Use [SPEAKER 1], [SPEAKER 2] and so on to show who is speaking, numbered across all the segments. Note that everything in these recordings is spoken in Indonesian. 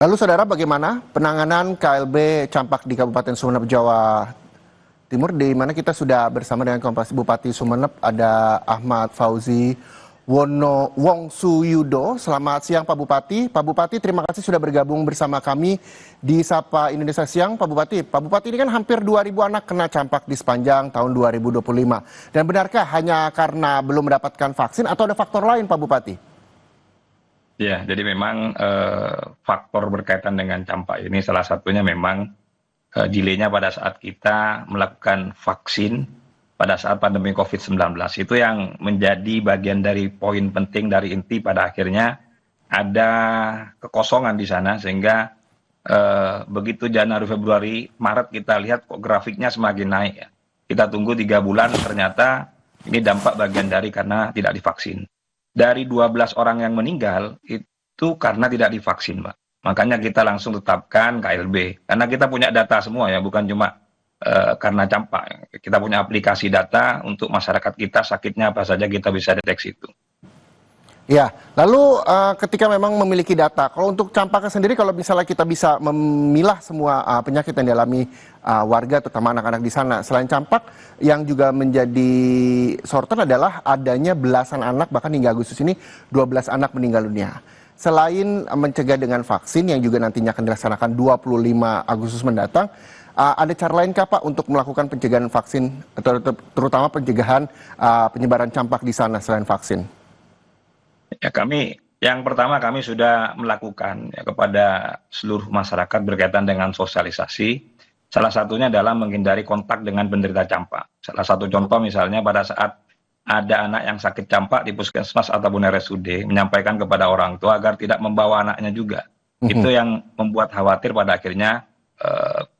[SPEAKER 1] Lalu saudara, bagaimana penanganan KLB campak di Kabupaten Sumeneb, Jawa Timur, di mana kita sudah bersama dengan Kompas Bupati Sumeneb, ada Ahmad Fauzi Wongsuyudo. Selamat siang Pak Bupati. Pak Bupati, terima kasih sudah bergabung bersama kami di Sapa Indonesia Siang. Pak Bupati, ini kan hampir 2.000 anak kena campak di sepanjang tahun 2025. Dan benarkah hanya karena belum mendapatkan vaksin atau ada faktor lain Pak Bupati?
[SPEAKER 2] Ya, jadi memang faktor berkaitan dengan campak ini salah satunya memang delaynya pada saat kita melakukan vaksin pada saat pandemi COVID-19. Itu yang menjadi bagian dari poin penting dari inti pada akhirnya ada kekosongan di sana sehingga begitu Januari, Februari, Maret kita lihat kok grafiknya semakin naik ya. Kita tunggu 3 bulan ternyata ini dampak bagian dari karena tidak divaksin. Dari 12 orang yang meninggal itu karena tidak divaksin, Pak. Makanya kita langsung tetapkan KLB. Karena kita punya data semua ya, bukan cuma karena campak. Kita punya aplikasi data untuk masyarakat kita sakitnya apa saja kita bisa deteksi itu.
[SPEAKER 1] Ya, lalu ketika memang memiliki data, kalau untuk campaknya sendiri, kalau misalnya kita bisa memilah semua penyakit yang dialami warga, terutama anak-anak di sana, selain campak, yang juga menjadi sorotan adalah adanya belasan anak, bahkan hingga Agustus ini 12 anak meninggal dunia. Selain mencegah dengan vaksin yang juga nantinya akan dilaksanakan 25 Agustus mendatang, ada cara lain kah Pak untuk melakukan pencegahan vaksin, terutama pencegahan penyebaran campak di sana selain vaksin?
[SPEAKER 2] Ya, yang pertama kami sudah melakukan ya, kepada seluruh masyarakat berkaitan dengan sosialisasi. Salah satunya adalah menghindari kontak dengan penderita campak. Salah satu contoh misalnya pada saat ada anak yang sakit campak di puskesmas ataupun RSUD, menyampaikan kepada orang tua agar tidak membawa anaknya juga. Itu yang membuat khawatir pada akhirnya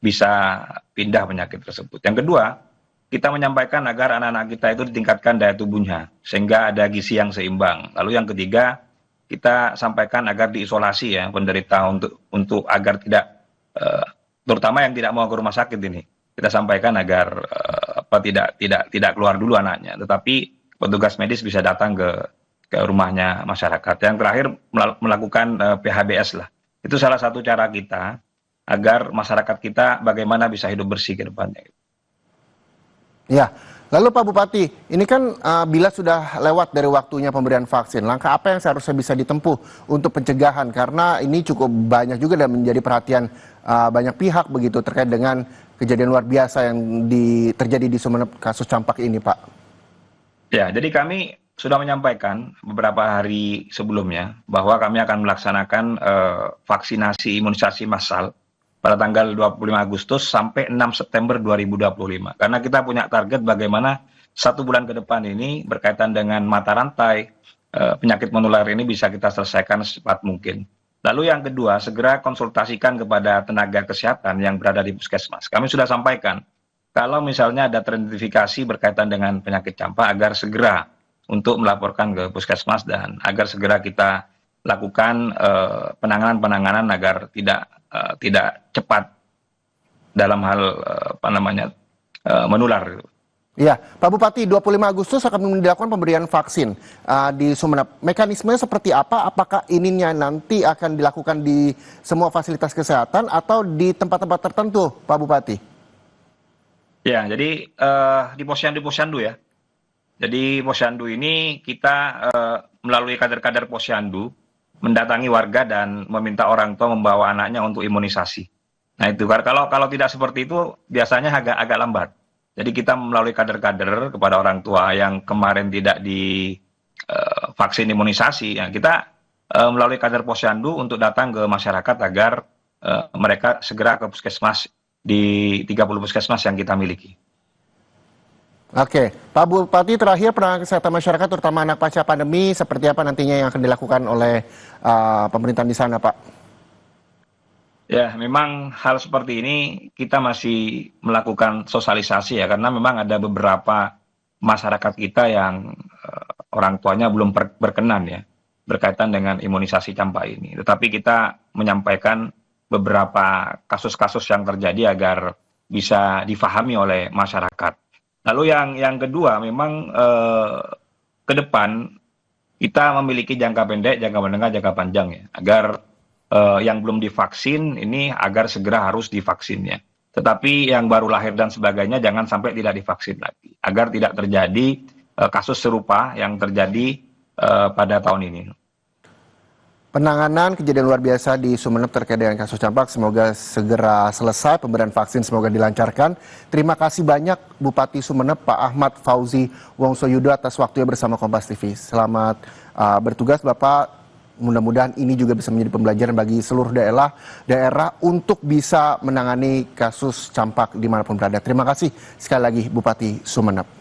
[SPEAKER 2] bisa pindah penyakit tersebut. Yang kedua, kita menyampaikan agar anak-anak kita itu ditingkatkan daya tubuhnya, sehingga ada gizi yang seimbang. Lalu yang ketiga, kita sampaikan agar diisolasi ya penderita untuk agar tidak, terutama yang tidak mau ke rumah sakit ini, kita sampaikan agar tidak keluar dulu anaknya, tetapi petugas medis bisa datang ke rumahnya masyarakat. Yang terakhir melakukan PHBS lah. Itu salah satu cara kita agar masyarakat kita bagaimana bisa hidup bersih ke depannya.
[SPEAKER 1] Ya, lalu Pak Bupati, ini kan bila sudah lewat dari waktunya pemberian vaksin, langkah apa yang seharusnya bisa ditempuh untuk pencegahan? Karena ini cukup banyak juga dan menjadi perhatian banyak pihak begitu terkait dengan kejadian luar biasa yang terjadi di Sumeneb kasus campak ini, Pak.
[SPEAKER 2] Ya, jadi kami sudah menyampaikan beberapa hari sebelumnya bahwa kami akan melaksanakan vaksinasi imunisasi massal pada tanggal 25 Agustus sampai 6 September 2025. Karena kita punya target bagaimana 1 bulan ke depan ini berkaitan dengan mata rantai penyakit menular ini bisa kita selesaikan secepat mungkin. Lalu yang kedua, segera konsultasikan kepada tenaga kesehatan yang berada di puskesmas. Kami sudah sampaikan, kalau misalnya ada teridentifikasi berkaitan dengan penyakit campak, agar segera untuk melaporkan ke puskesmas dan agar segera kita lakukan penanganan agar tidak cepat dalam hal menular.
[SPEAKER 1] Iya, Pak Bupati, 25 Agustus akan dilakukan pemberian vaksin di Sumeneb. Mekanismenya seperti apa? Apakah ininya nanti akan dilakukan di semua fasilitas kesehatan atau di tempat-tempat tertentu, Pak Bupati?
[SPEAKER 2] Ya, jadi di posyandu ya. Jadi posyandu ini kita melalui kader-kader posyandu mendatangi warga dan meminta orang tua membawa anaknya untuk imunisasi. Nah itu kalau tidak seperti itu biasanya agak lambat. Jadi kita melalui kader-kader kepada orang tua yang kemarin tidak di vaksin imunisasi, ya, kita melalui kader posyandu untuk datang ke masyarakat agar mereka segera ke puskesmas di 30 puskesmas yang kita miliki.
[SPEAKER 1] Oke, Pak Bupati, terakhir penanganan kesehatan masyarakat terutama anak pasca pandemi seperti apa nantinya yang akan dilakukan oleh pemerintahan di sana, Pak?
[SPEAKER 2] Ya, memang hal seperti ini kita masih melakukan sosialisasi ya, karena memang ada beberapa masyarakat kita yang orang tuanya belum berkenan ya berkaitan dengan imunisasi campak ini. Tetapi kita menyampaikan beberapa kasus-kasus yang terjadi agar bisa difahami oleh masyarakat. Lalu yang kedua, memang ke depan kita memiliki jangka pendek, jangka menengah, jangka panjang ya, agar yang belum divaksin ini agar segera harus divaksinnya. Tetapi yang baru lahir dan sebagainya jangan sampai tidak divaksin lagi, agar tidak terjadi kasus serupa yang terjadi pada tahun ini.
[SPEAKER 1] Penanganan kejadian luar biasa di Sumeneb terkait dengan kasus campak semoga segera selesai, pemberian vaksin semoga dilancarkan. Terima kasih banyak Bupati Sumeneb Pak Ahmad Fauzi Wongsoyudo atas waktunya bersama Kompas TV. Selamat bertugas Bapak, mudah-mudahan ini juga bisa menjadi pembelajaran bagi seluruh daerah untuk bisa menangani kasus campak dimanapun berada. Terima kasih sekali lagi Bupati Sumeneb.